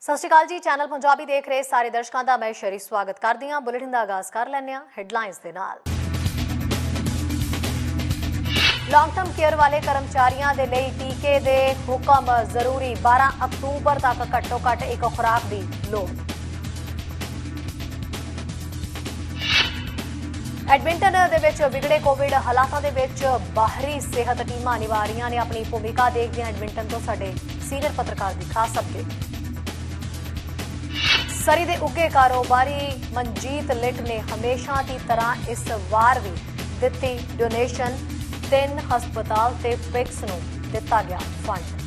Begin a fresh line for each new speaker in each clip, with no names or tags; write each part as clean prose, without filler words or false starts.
ਸਤਿ ਸ਼੍ਰੀ ਅਕਾਲ ਜੀ। ਚੈਨਲ ਪੰਜਾਬੀ ਦੇਖ ਰਹੇ ਸਾਰੇ ਦਰਸ਼ਕਾਂ ਦਾ ਮੈਂ ਸ਼ਰੀ ਸਵਾਗਤ ਕਰਦੀ ਹਾਂ। ਬੁਲੇਟਿਨ ਦਾ ਆਗਾਜ਼ ਕਰ ਲੈਂਦੇ ਹਾਂ ਹੈਡਲਾਈਨਸ ਦੇ ਨਾਲ। ਲੌਂਗ ਟਰਮ ਕੇਅਰ ਵਾਲੇ ਕਰਮਚਾਰੀਆਂ ਦੇ ਲਈ ਟੀਕੇ ਦੇ ਹੁਕਮ ਜ਼ਰੂਰੀ। 12 ਅਕਤੂਬਰ ਤੱਕ ਘੱਟੋ ਘੱਟ ਇੱਕ ਖੁਰਾਕ ਦੀ ਲੋੜ। ਐਡਮਿੰਟਨ ਦੇ ਵਿੱਚ ਵਿਗੜੇ ਕੋਵਿਡ ਹਾਲਾਤਾਂ ਦੇ ਵਿੱਚ ਬਾਹਰੀ ਸਿਹਤ ਟੀਮਾਂ ਨਿਭਾ ਰਹੀਆਂ ਨੇ ਆਪਣੀ ਭੂਮਿਕਾ। ਦੇਖਦੇ ਹਾਂ ਐਡਮਿੰਟਨ ਤੋਂ ਸਾਡੇ ਸੀਨੀਅਰ ਪੱਤਰਕਾਰ ਦੀ ਖਾਸ ਅਪਡੇਟ। ਸਰੀ ਦੇ ਉੱਗੇ ਕਾਰੋਬਾਰੀ ਮਨਜੀਤ ਲਿਟ ਨੇ ਹਮੇਸ਼ਾ ਦੀ ਤਰ੍ਹਾਂ ਇਸ ਵਾਰ ਵੀ ਦਿੱਤੀ ਡੋਨੇਸ਼ਨ। 3 ਹਸਪਤਾਲ ਤੇ ਫਿਕਸ ਨੂੰ ਦਿੱਤਾ ਗਿਆ ਫੰਡ।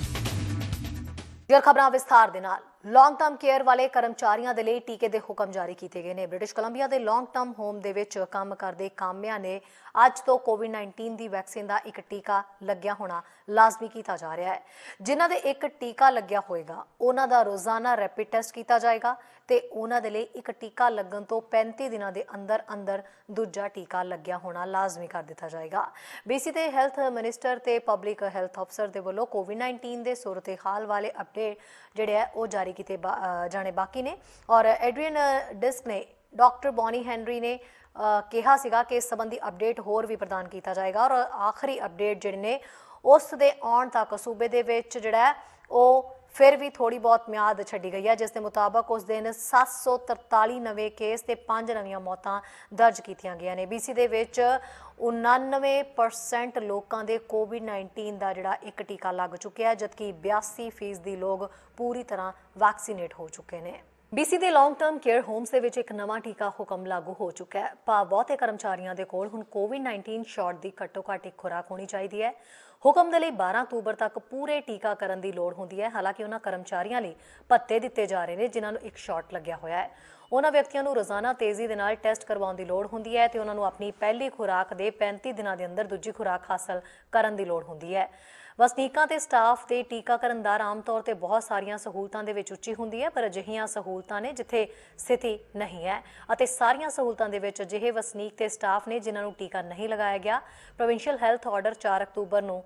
ਦੀਆਂ ਖਬਰਾਂ ਵਿਸਥਾਰ ਦੇ ਨਾਲ। ਲੌਂਗ ਟਰਮ ਕੇਅਰ ਵਾਲੇ ਕਰਮਚਾਰੀਆਂ ਦੇ ਲਈ ਟੀਕੇ ਦੇ ਹੁਕਮ ਜਾਰੀ ਕੀਤੇ ਗਏ ਨੇ। ਬ੍ਰਿਟਿਸ਼ ਕੋਲੰਬੀਆ ਦੇ ਲੌਂਗ ਟਰਮ ਹੋਮ ਦੇ ਵਿੱਚ ਕੰਮ ਕਰਦੇ ਕਾਮਿਆਂ ਨੇ ਅੱਜ ਤੋਂ ਕੋਵਿਡ-19 ਦੀ ਵੈਕਸੀਨ ਦਾ ਇੱਕ ਟੀਕਾ ਲੱਗਿਆ ਹੋਣਾ ਲਾਜ਼ਮੀ ਕੀਤਾ ਜਾ ਰਿਹਾ ਹੈ। ਜਿਨ੍ਹਾਂ ਦੇ ਇੱਕ ਟੀਕਾ ਲੱਗਿਆ ਹੋਏਗਾ ਉਹਨਾਂ ਦਾ ਰੋਜ਼ਾਨਾ ਰੈਪਿਡ ਟੈਸਟ ਕੀਤਾ ਜਾਏਗਾ ਤੇ ਉਹਨਾਂ ਦੇ ਲਈ ਇੱਕ ਟੀਕਾ ਲੱਗਣ ਤੋਂ 35 ਦਿਨਾਂ ਦੇ ਅੰਦਰ ਦੂਜਾ ਟੀਕਾ ਲੱਗਿਆ ਹੋਣਾ ਲਾਜ਼ਮੀ ਕਰ ਦਿੱਤਾ ਜਾਏਗਾ। BC ਦੇ ਹੈਲਥ ਮਿਨਿਸਟਰ ਤੇ ਪਬਲਿਕ ਹੈਲਥ ਅਫਸਰ ਦੇ ਵੱਲੋਂ ਕੋਵਿਡ-19 ਦੇ ਸੂਰਤ-ਏ-ਹਾਲ ਵਾਲੇ ਅਪਡੇਟ ਜਿਹੜੇ ਹੈ ਉਹ ਜਾਰੀ ਕੀਤੇ ਜਾਣੇ ਬਾਕੀ ਨੇ। ਔਰ ਐਡਰੀਅਨ ਡਿਸਕ ਨੇ ਡਾਕਟਰ ਬੌਨੀ ਹੈਨਰੀ ਨੇ ਕਿਹਾ ਸੀਗਾ ਕਿ ਇਸ ਸੰਬੰਧੀ ਅਪਡੇਟ ਹੋਰ ਵੀ ਪ੍ਰਦਾਨ ਕੀਤਾ ਜਾਏਗਾ। ਔਰ ਆਖਰੀ ਅਪਡੇਟ ਜਿਹੜੇ ਨੇ ਉਸ ਦੇ ਆਉਣ ਤੱਕ ਸੂਬੇ ਦੇ ਵਿੱਚ ਜਿਹੜਾ ਉਹ ਫਿਰ ਵੀ ਥੋੜੀ ਬਹੁਤ ਮਿਆਦ ਛੱਡੀ ਗਈ ਹੈ, ਜਿਸ ਦੇ ਮੁਤਾਬਕ ਉਸ ਦਿਨ 743 ਨਵੇਂ ਕੇਸ ਤੇ 5 ਨਵੀਆਂ ਮੌਤਾਂ ਦਰਜ ਕੀਤੀਆਂ ਗਈਆਂ ਨੇ। BC ਦੇ ਵਿੱਚ 99% ਲੋਕਾਂ ਦੇ ਕੋਵਿਡ-19 ਦਾ ਜਿਹੜਾ ਇੱਕ ਟੀਕਾ ਲੱਗ ਚੁੱਕਿਆ ਹੈ, ਜਦਕਿ 82% ਲੋਕ ਪੂਰੀ ਤਰ੍ਹਾਂ ਵੈਕਸੀਨੇਟ ਹੋ ਚੁੱਕੇ ਨੇ। BC ਦੇ ਲੌਂਗ ਟਰਮ ਕੇਅਰ ਹੋਮਸ ਦੇ ਵਿੱਚ ਇੱਕ ਨਵਾਂ ਟੀਕਾ ਹੁਕਮ ਲਾਗੂ ਹੋ ਚੁੱਕਾ ਹੈ। ਭਾਵ ਬਹੁਤੇ ਕਰਮਚਾਰੀਆਂ ਦੇ ਕੋਲ ਹੁਣ ਕੋਵਿਡ-19 ਸ਼ਾਟ ਦੀ ਘੱਟੋ ਘੱਟ ਇੱਕ ਖੁਰਾਕ ਹੋਣੀ ਚਾਹੀਦੀ ਹੈ। ਹੁਕਮ ਦੇ ਲਈ 12 ਅਕਤੂਬਰ ਤੱਕ ਪੂਰੇ ਟੀਕਾਕਰਨ ਦੀ ਲੋੜ ਹੁੰਦੀ ਹੈ। ਹਾਲਾਂਕਿ ਉਹਨਾਂ ਕਰਮਚਾਰੀਆਂ ਲਈ ਭੱਤੇ ਦਿੱਤੇ ਜਾ ਰਹੇ ਨੇ ਜਿਨ੍ਹਾਂ ਨੂੰ ਇੱਕ ਸ਼ਾਟ ਲੱਗਿਆ ਹੋਇਆ ਹੈ। ਉਹਨਾਂ ਵਿਅਕਤੀਆਂ ਨੂੰ ਰੋਜ਼ਾਨਾ ਤੇਜ਼ੀ ਦੇ ਨਾਲ ਟੈਸਟ ਕਰਵਾਉਣ ਦੀ ਲੋੜ ਹੁੰਦੀ ਹੈ ਤੇ ਉਹਨਾਂ ਨੂੰ ਆਪਣੀ ਪਹਿਲੀ ਖੁਰਾਕ ਦੇ 35 ਦਿਨਾਂ ਦੇ ਅੰਦਰ ਦੂਜੀ ਖੁਰਾਕ ਹਾਸਲ ਕਰਨ ਦੀ ਲੋੜ ਹੁੰਦੀ ਹੈ। ਵਸਨੀਕਾਂ ਤੇ ਸਟਾਫ ਦੇ ਟੀਕਾਕਰਨ ਦਰ ਆਮ ਤੌਰ ਤੇ ਬਹੁਤ ਸਾਰੀਆਂ ਸਹੂਲਤਾਂ ਦੇ ਵਿੱਚ ਉੱਚੀ ਹੁੰਦੀ ਹੈ, ਪਰ ਅਜਿਹੀਆਂ ਸਹੂਲਤਾਂ ਨੇ ਜਿੱਥੇ ਸਥਿਤੀ ਨਹੀਂ ਹੈ ਅਤੇ ਸਾਰੀਆਂ ਸਹੂਲਤਾਂ ਦੇ ਵਿੱਚ ਅਜਿਹੇ ਵਸਨੀਕ ਤੇ ਸਟਾਫ ਨੇ ਜਿਨ੍ਹਾਂ ਨੂੰ ਟੀਕਾ ਨਹੀਂ ਲਗਾਇਆ ਗਿਆ। ਪ੍ਰੋਵਿੰਸ਼ੀਅਲ ਹੈਲਥ ਆਰਡਰ 4 ਅਕਤੂਬਰ ਨੂੰ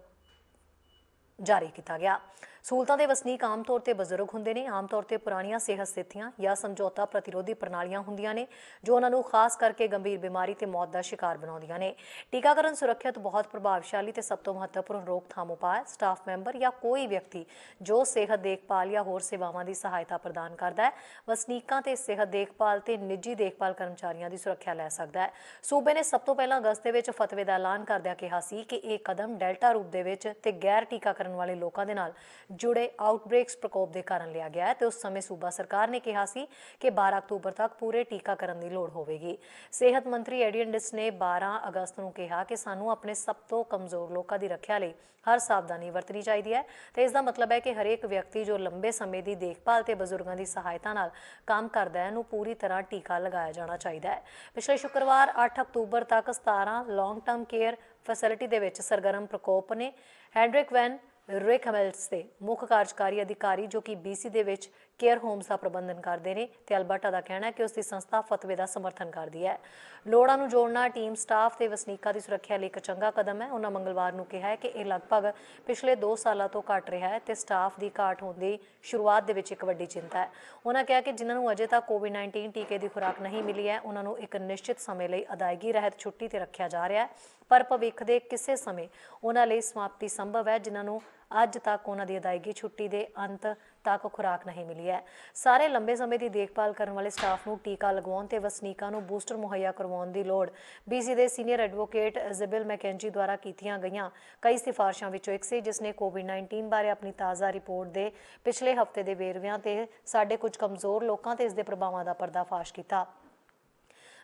ਜਾਰੀ ਕੀਤਾ ਗਿਆ। ਸਹੂਲਤਾਂ ਦੇ ਵਸਨੀਕ ਆਮ ਤੌਰ ਤੇ ਬਜ਼ੁਰਗ ਹੁੰਦੇ ਨੇ। ਆਮ ਤੌਰ ਤੇ ਪੁਰਾਣੀਆਂ ਸਿਹਤ ਸਥਿਤੀਆਂ ਜਾਂ ਸਮਝੌਤਾ ਪ੍ਰਤੀਰੋਧੀ ਪ੍ਰਣਾਲੀਆਂ ਹੁੰਦੀਆਂ ਨੇ ਜੋ ਉਹਨਾਂ ਨੂੰ ਖਾਸ ਕਰਕੇ ਗੰਭੀਰ ਬਿਮਾਰੀ ਤੇ ਮੌਤ ਦਾ ਸ਼ਿਕਾਰ ਬਣਾਉਂਦੀਆਂ ਨੇ। ਟੀਕਾਕਰਨ ਸੁਰੱਖਿਅਤ ਬਹੁਤ ਪ੍ਰਭਾਵਸ਼ਾਲੀ ਤੇ ਸਭ ਤੋਂ ਮਹੱਤਵਪੂਰਨ ਰੋਕਥਾਮ ਉਪਾਅ। ਸਟਾਫ ਮੈਂਬਰ ਜਾਂ ਕੋਈ ਵਿਅਕਤੀ ਜੋ ਸਿਹਤ ਦੇਖਭਾਲ ਜਾਂ ਹੋਰ ਸੇਵਾਵਾਂ ਦੀ ਸਹਾਇਤਾ ਪ੍ਰਦਾਨ ਕਰਦਾ ਹੈ ਵਸਨੀਕਾਂ ਤੇ ਸਿਹਤ ਦੇਖਭਾਲ ਤੇ ਨਿੱਜੀ ਦੇਖਭਾਲ ਕਰਮਚਾਰੀਆਂ ਦੀ ਸੁਰੱਖਿਆ ਲੈ ਸਕਦਾ ਹੈ। ਸੂਬੇ ਨੇ ਸਭ ਤੋਂ ਪਹਿਲਾਂ ਅਗਸਤ ਦੇ ਵਿੱਚ ਫਤਵੇ ਦਾ ਐਲਾਨ ਕਰਦਿਆਂ ਕਿਹਾ ਸੀ ਕਿ ਇਹ ਕਦਮ ਡੈਲਟਾ ਰੂਪ ਦੇ ਵਿੱਚ ਤੇ ਗੈਰ ਟੀਕਾਕਰਨ ਵਾਲੇ ਲੋਕਾਂ ਦੇ ਨਾਲ ਜੁੜੇ ਆਊਟਬ੍ਰੇਕਸ ਪ੍ਰਕੋਪ ਦੇ ਕਾਰਨ ਲਿਆ ਗਿਆ ਤੇ ਉਸ ਸਮੇਂ ਸੂਬਾ ਸਰਕਾਰ ਨੇ ਕਿਹਾ ਸੀ ਕਿ 12 ਅਕਤੂਬਰ ਤੱਕ ਪੂਰੇ ਟੀਕਾਕਰਨ ਦੀ ਲੋੜ ਹੋਵੇਗੀ। ਸਿਹਤ ਮੰਤਰੀ ਐਡਰੀਅਨ ਡਿਸ ਨੇ 12 ਅਗਸਤ ਨੂੰ ਕਿਹਾ ਕਿ ਸਾਨੂੰ ਆਪਣੇ ਸਭ ਤੋਂ ਕਮਜ਼ੋਰ ਲੋਕਾਂ ਦੀ ਰੱਖਿਆ ਲਈ ਹਰ ਸਾਵਧਾਨੀ ਵਰਤਣੀ ਚਾਹੀਦੀ ਹੈ ਤੇ ਇਸ ਦਾ ਮਤਲਬ ਹੈ ਕਿ ਹਰੇਕ ਵਿਅਕਤੀ ਜੋ ਲੰਬੇ ਸਮੇਂ ਦੀ ਦੇਖਭਾਲ ਤੇ ਬਜ਼ੁਰਗਾਂ ਦੀ ਸਹਾਇਤਾ ਨਾਲ ਕੰਮ ਕਰਦਾ ਹੈ ਨੂੰ ਪੂਰੀ ਤਰ੍ਹਾਂ ਟੀਕਾ ਲਗਾਇਆ ਜਾਣਾ ਚਾਹੀਦਾ ਹੈ। ਪਿਛਲੇ ਸ਼ੁੱਕਰਵਾਰ 8 ਅਕਤੂਬਰ ਤੱਕ 17 ਲੌਂਗ ਟਰਮ ਕੇਅਰ ਫੈਸਿਲਿਟੀ ਦੇ ਵਿੱਚ ਸਰਗਰਮ ਪ੍ਰਕੋਪ ਨੇ। ਹੈਂਡਰਿਕ ਵੈਨ ਰਿਕਮੈਲਸ ਦੇ ਮੁੱਖ ਕਾਰਜਕਾਰੀ ਅਧਿਕਾਰੀ ਜੋ ਕਿ BC ਦੇ ਵਿੱਚ ਕੇਅਰ ਹੋਮਸ ਦਾ ਪ੍ਰਬੰਧਨ ਕਰਦੇ ਨੇ ਤੇ ਅਲਬਰਟਾ ਦਾ ਕਹਿਣਾ ਹੈ ਕਿ ਉਸ ਦੀ ਸੰਸਥਾ ਫਤਵੇ ਦਾ ਸਮਰਥਨ ਕਰਦੀ ਹੈ। ਲੋੜਾਂ ਨੂੰ ਜੋੜਨਾ ਟੀਮ ਸਟਾਫ ਤੇ ਵਸਨੀਕਾਂ ਦੀ ਸੁਰੱਖਿਆ ਲਈ ਇੱਕ ਚੰਗਾ ਕਦਮ ਹੈ। ਉਹਨਾਂ ਮੰਗਲਵਾਰ ਨੂੰ ਕਿਹਾ ਹੈ ਕਿ ਇਹ ਲਗਭਗ ਪਿਛਲੇ 2 ਸਾਲਾਂ ਤੋਂ ਘਟ ਰਿਹਾ ਹੈ ਤੇ ਸਟਾਫ ਦੀ ਘਾਟ ਹੋਣ ਦੀ ਸ਼ੁਰੂਆਤ ਦੇ ਵਿੱਚ ਇੱਕ ਵੱਡੀ ਚਿੰਤਾ ਹੈ। ਉਹਨਾਂ ਕਿਹਾ ਕਿ ਜਿਨ੍ਹਾਂ ਨੂੰ ਅਜੇ ਤੱਕ ਕੋਵਿਡ-19 ਟੀਕੇ ਦੀ ਖੁਰਾਕ ਨਹੀਂ ਮਿਲੀ ਹੈ ਉਹਨਾਂ ਨੂੰ ਇੱਕ ਨਿਸ਼ਚਿਤ ਸਮੇਂ ਲਈ ਅਦਾਇਗੀ ਰਹਿਤ ਛੁੱਟੀ ਤੇ ਰੱਖਿਆ ਜਾ ਰਿਹਾ ਹੈ, ਪਰ ਭਵਿੱਖ ਦੇ ਕਿਸੇ ਸਮੇਂ ਉਹਨਾਂ ਲਈ ਸਮਾਪਤੀ ਸੰਭਵ ਹੈ ਜਿਨ੍ਹਾਂ ਨੂੰ ਅੱਜ ਤੱਕ ਉਹਨਾਂ ਦੀ ਅਦਾਇਗੀ ਛੁੱਟੀ ਦੇ ਅੰਤ ਤੱਕ ਖੁਰਾਕ ਨਹੀਂ ਮਿਲੀ ਹੈ। ਸਾਰੇ ਲੰਬੇ ਸਮੇਂ ਦੀ ਦੇਖਭਾਲ ਕਰਨ ਵਾਲੇ ਸਟਾਫ ਨੂੰ ਟੀਕਾ ਲਗਵਾਉਣ ਤੇ ਵਸਨੀਕਾਂ ਨੂੰ ਬੂਸਟਰ ਮੁਹੱਈਆ ਕਰਵਾਉਣ ਦੀ ਲੋੜ BC ਦੇ ਸੀਨੀਅਰ ਐਡਵੋਕੇਟ ਇਜ਼ਾਬੈਲ ਮੈਕੈਂਜੀ ਦੁਆਰਾ ਕੀਤੀਆਂ ਗਈਆਂ ਕਈ ਸਿਫਾਰਿਸ਼ਾਂ ਵਿੱਚੋਂ ਇੱਕ ਸੀ, ਜਿਸ ਨੇ ਕੋਵਿਡ-19 ਬਾਰੇ ਆਪਣੀ ਤਾਜ਼ਾ ਰਿਪੋਰਟ ਦੇ ਪਿਛਲੇ ਹਫ਼ਤੇ ਦੇ ਵੇਰਵਿਆਂ ਤੇ ਸਾਡੇ ਕੁਝ ਕਮਜ਼ੋਰ ਲੋਕਾਂ ਤੇ ਇਸ ਦੇ ਪ੍ਰਭਾਵਾਂ ਦਾ ਪਰਦਾਫਾਸ਼ ਕੀਤਾ।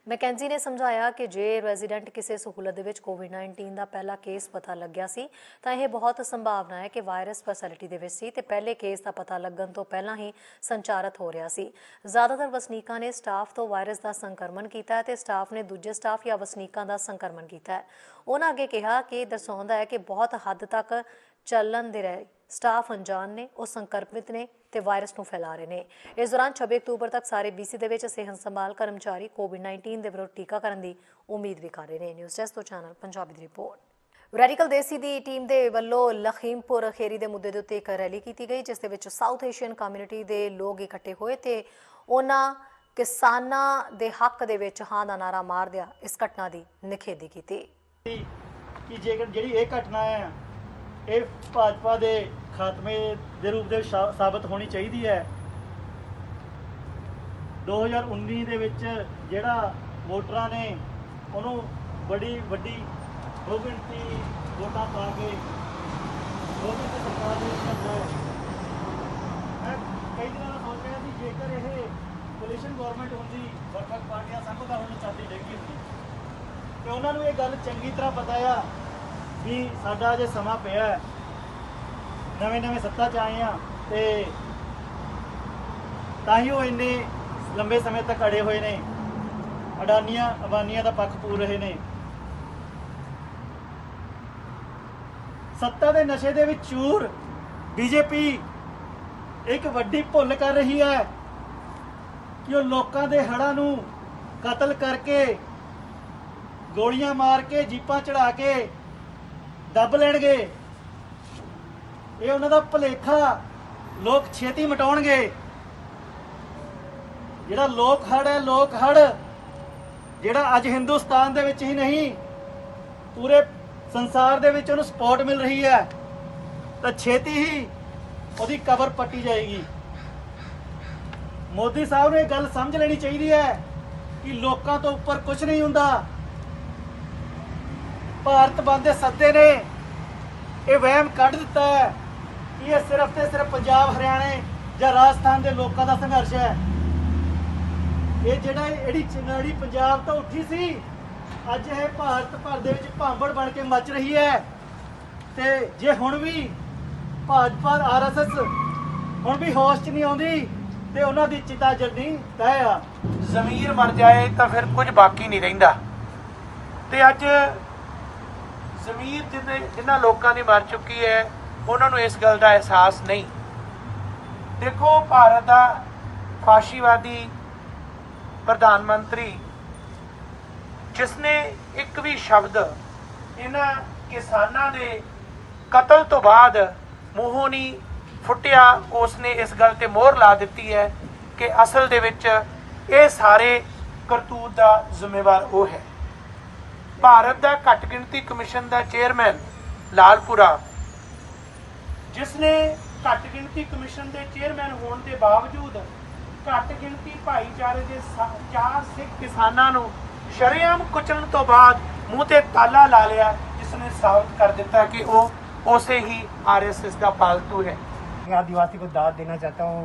ਮੈਕੈਂਜੀ ਨੇ ਸਮਝਾਇਆ ਕਿ ਜੇ ਰੈਜ਼ੀਡੈਂਟ ਕਿਸੇ ਸਹੂਲਤ ਦੇ ਵਿੱਚ ਕੋਵਿਡ-19 ਦਾ ਪਹਿਲਾ ਕੇਸ ਪਤਾ ਲੱਗਿਆ ਸੀ ਤਾਂ ਇਹ ਬਹੁਤ ਸੰਭਾਵਨਾ ਹੈ ਕਿ ਵਾਇਰਸ ਫੈਸਿਲਿਟੀ ਦੇ ਵਿੱਚ ਸੀ ਤੇ ਪਹਿਲੇ ਕੇਸ ਦਾ ਪਤਾ ਲੱਗਣ ਤੋਂ ਪਹਿਲਾਂ ਹੀ ਸੰਚਾਰਿਤ ਹੋ ਰਿਹਾ ਸੀ। ਜ਼ਿਆਦਾਤਰ ਵਸਨੀਕਾਂ ਨੇ ਸਟਾਫ ਤੋਂ ਵਾਇਰਸ ਦਾ ਸੰਕਰਮਣ ਕੀਤਾ ਹੈ ਤੇ ਸਟਾਫ ਨੇ ਦੂਜੇ ਸਟਾਫ ਜਾਂ ਵਸਨੀਕਾਂ ਦਾ ਸੰਕਰਮਣ ਕੀਤਾ ਹੈ। ਉਹਨਾਂ ਅੱਗੇ ਕਿਹਾ ਕਿ ਇਹ ਦਰਸਾਉਂਦਾ ਹੈ ਕਿ ਬਹੁਤ ਹੱਦ ਤੱਕ ਚੱਲਣ ਦੇ ਰਹੇ ਸਟਾਫ ਅਣਜਾਣ ਨੇ, ਉਹ ਸੰਕਰਮਿਤ ਨੇ ਤੇ ਵਾਇਰਸ ਨੂੰ ਫੈਲਾ ਰਹੇ ਨੇ। ਇਸ ਦੌਰਾਨ 26 ਅਕਤੂਬਰ ਤੱਕ ਸਾਰੇ BC ਦੇ ਵਿੱਚ ਸਿਹਤ ਸੰਭਾਲ ਕਰਮਚਾਰੀ ਕੋਵਿਡ-19 ਦੇ ਵਿਰੁੱਧ ਟੀਕਾਕਰਨ ਦੀ ਉਮੀਦ ਵੀ ਕਰ ਰਹੇ ਨੇ। ਨਿਊਜ਼ ਡੈਸਕ ਤੋਂ ਚੈਨਲ ਪੰਜਾਬੀ ਦੀ ਰਿਪੋਰਟ। ਰੈਡੀਕਲ ਦੇਸੀ ਦੀ ਟੀਮ ਦੇ ਵੱਲੋਂ ਲਖੀਮਪੁਰ ਖੇਰੀ ਦੇ ਮੁੱਦੇ ਦੇ ਉੱਤੇ ਇੱਕ ਰੈਲੀ ਕੀਤੀ ਗਈ, ਜਿਸ ਦੇ ਵਿੱਚ ਸਾਊਥ ਏਸ਼ੀਅਨ ਕਮਿਊਨਿਟੀ ਦੇ ਲੋਕ ਇਕੱਠੇ ਹੋਏ ਤੇ ਉਹਨਾਂ ਕਿਸਾਨਾਂ ਦੇ ਹੱਕ ਦੇ ਵਿੱਚ ਹਾਂ ਦਾ ਨਾਰਾ ਮਾਰਦਿਆਂ ਇਸ ਘਟਨਾ ਦੀ ਨਿਖੇਧੀ ਕੀਤੀ
ਕਿ ਜੇਕਰ ਜਿਹੜੀ ਇਹ ਘਟਨਾ ਹੈ ਇਹ ਭਾਜਪਾ ਦੇ ਖਾਤਮੇ ਦੇ ਰੂਪ ਦੇ ਸਾਬਤ ਹੋਣੀ ਚਾਹੀਦੀ ਹੈ। 2019 ਦੇ ਵਿੱਚ ਜਿਹੜਾ ਵੋਟਰਾਂ ਨੇ ਉਹਨੂੰ ਬੜੀ ਵੱਡੀ ਬਹੁਗਿਣਤੀ ਵੋਟਾਂ ਪਾ ਕੇ ਬਹੁਗਿਣਤੀ ਸਰਕਾਰ ਦੇ ਵਿੱਚ ਹੈ। ਮੈਂ ਕਈ ਦਿਨਾਂ ਤੋਂ ਸੋਚ ਰਿਹਾ ਸੀ ਜੇਕਰ ਇਹ ਕੋਲੀਸ਼ਨ ਗਵਰਨਮੈਂਟ ਹੁੰਦੀ, ਵੱਖ-ਵੱਖ ਪਾਰਟੀਆਂ ਸੰਭਦਾ ਹੁਣ ਚਾਂਦੀ ਡੇਗੀ ਹੁੰਦੀ ਤੇ ਉਹਨਾਂ ਨੂੰ ਇਹ ਗੱਲ ਚੰਗੀ ਤਰ੍ਹਾਂ ਪਤਾ ਆ ਵੀ ਸਾਡਾ ਅਜੇ ਸਮਾਂ ਪਿਆ ਹੈ, ਨਵੇਂ ਸੱਤਾ 'ਚ ਆਏ ਆ ਤੇ ਤਾਂ ਹੀ ਉਹ ਇੰਨੇ ਲੰਬੇ ਸਮੇਂ ਤੱਕ ਅੜੇ ਹੋਏ ਨੇ, ਅਬਾਨੀਆਂ ਦਾ ਪੱਖ ਪੂਰ ਰਹੇ ਨੇ। ਸੱਤਾ ਦੇ ਨਸ਼ੇ ਦੇ ਵਿੱਚ ਚੂਰ ਬੀਜੇਪੀ ਇੱਕ ਵੱਡੀ ਭੁੱਲ ਕਰ ਰਹੀ ਹੈ ਕਿ ਉਹ ਲੋਕਾਂ ਦੇ ਹੜ੍ਹਾਂ ਨੂੰ ਕਤਲ ਕਰਕੇ, ਗੋਲੀਆਂ ਮਾਰ ਕੇ, ਜੀਪਾਂ ਚੜਾ ਕੇ ਦੱਬ ਲੈਣਗੇ। ਇਹ ਉਹਨਾਂ ਦਾ ਭੁਲੇਖਾ ਲੋਕ ਛੇਤੀ ਮਿਟਾਉਣਗੇ। ਜਿਹੜਾ ਲੋਕ ਹੜ੍ਹ ਜਿਹੜਾ ਅੱਜ ਹਿੰਦੁਸਤਾਨ ਦੇ ਵਿੱਚ ਹੀ ਨਹੀਂ ਪੂਰੇ ਸੰਸਾਰ ਦੇ ਵਿੱਚ ਉਹਨੂੰ ਸਪੋਰਟ ਮਿਲ ਰਹੀ ਹੈ, ਤਾਂ ਛੇਤੀ ਹੀ ਉਹਦੀ ਕਬਰ ਪੱਟੀ ਜਾਏਗੀ। ਮੋਦੀ ਸਾਹਿਬ ਨੂੰ ਇਹ ਗੱਲ ਸਮਝ ਲੈਣੀ ਚਾਹੀਦੀ ਹੈ ਕਿ ਲੋਕਾਂ ਤੋਂ ਉੱਪਰ ਕੁਝ ਨਹੀਂ ਹੁੰਦਾ। ਭਾਰਤ ਬੰਦ ਦੇ ਸੱਦੇ ਨੇ ਇਹ ਵਹਿਮ ਕੱਢ ਦਿੱਤਾ ਹੈ ਕਿ ਇਹ ਸਿਰਫ ਤੇ ਸਿਰਫ ਪੰਜਾਬ, ਹਰਿਆਣੇ ਜਾਂ ਰਾਜਸਥਾਨ ਦੇ ਲੋਕਾਂ ਦਾ ਸੰਘਰਸ਼ ਹੈ। ਇਹ ਜਿਹੜੀ ਚਿੰਗਾੜੀ ਪੰਜਾਬ ਤੋਂ ਉੱਠੀ ਸੀ, ਅੱਜ ਇਹ ਭਾਰਤ ਭਰ ਦੇ ਵਿੱਚ ਭਾਂਬੜ ਬਣ ਕੇ ਮੱਚ ਰਹੀ ਹੈ। ਤੇ ਜੇ ਹੁਣ ਵੀ ਭਾਜਪਾ RSS ਹੁਣ ਵੀ ਹੋਸ਼ 'ਚ ਨਹੀਂ ਆਉਂਦੀ ਤੇ ਉਹਨਾਂ ਦੀ ਚਿਤਾ ਜਲਦੀ ਤੈਅ ਆ।
ਜ਼ਮੀਰ ਮਰ ਜਾਏ ਤਾਂ ਫਿਰ ਕੁਝ ਬਾਕੀ ਨਹੀਂ ਰਹਿੰਦਾ। ਤੇ ਅੱਜ ਜ਼ਮੀਰ ਜਿਨ੍ਹਾਂ ਲੋਕਾਂ ਦੀ ਮਰ ਚੁੱਕੀ ਹੈ ਉਹਨਾਂ ਨੂੰ ਇਸ ਗੱਲ ਦਾ ਅਹਿਸਾਸ ਨਹੀਂ। ਦੇਖੋ, ਭਾਰਤ ਦਾ ਫਾਸ਼ੀਵਾਦੀ ਪ੍ਰਧਾਨ ਮੰਤਰੀ ਜਿਸਨੇ ਇੱਕ ਵੀ ਸ਼ਬਦ ਇਹਨਾਂ ਕਿਸਾਨਾਂ ਦੇ ਕਤਲ ਤੋਂ ਬਾਅਦ ਮੂੰਹੋਂ ਨਹੀਂ ਫੁੱਟਿਆ, ਉਸਨੇ ਇਸ ਗੱਲ ਤੇ ਮੋਹਰ ਲਾ ਦਿੱਤੀ ਹੈ ਕਿ ਅਸਲ ਦੇ ਵਿੱਚ ਇਹ ਸਾਰੇ ਕਰਤੂਤ ਦਾ ਜ਼ਿੰਮੇਵਾਰ ਉਹ ਹੈ। ਭਾਰਤ ਦਾ ਘੱਟ ਗਿਣਤੀ ਕਮਿਸ਼ਨ ਦਾ ਚੇਅਰਮੈਨ ਲਾਲਪੁਰਾ, ਜਿਸਨੇ ਘੱਟ ਗਿਣਤੀ ਕਮਿਸ਼ਨ ਦੇ ਚੇਅਰਮੈਨ ਹੋਣ ਦੇ ਬਾਵਜੂਦ ਘੱਟ ਗਿਣਤੀ ਭਾਈਚਾਰੇ ਦੇ 4 ਸਿੱਖ ਕਿਸਾਨਾਂ ਨੂੰ ਸ਼ਰੇਆਮ ਕੁਚਲਣ ਤੋਂ ਬਾਅਦ ਮੂੰਹ ਤੇ ਤਾਲਾ ਲਾ ਲਿਆ, ਜਿਸ ਨੇ ਸਾਬਤ ਕਰ ਦਿੱਤਾ ਕਿ ਉਹ ਉਸੇ ही RSS का पालतू है।
आदिवासी को दाद देना चाहता हूँ,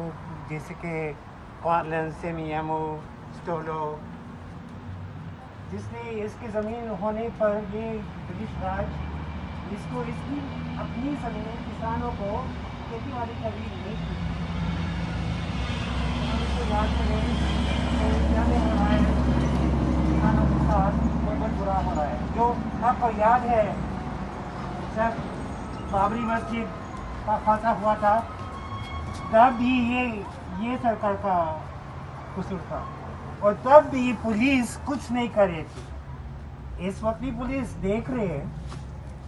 जैसे कि कॉर्लन, सेमियामो, स्टोलो, जिसने इसकी ज़मीन होने पर ये ब्रिटिश राज इसको इसकी अपनी ज़मीन किसानों को खेती बाड़ी करनी नहीं थी। याद करें तो क्या हो रहा है, किसानों के साथ बहुत बुरा हो रहा है। जो आपको याद है जब बाबरी मस्जिद का फांसा हुआ था, तब भी ये सरकार का कसूर था और तब भी पुलिस कुछ नहीं कर रही थी। इस वक्त भी पुलिस देख रहे हैं,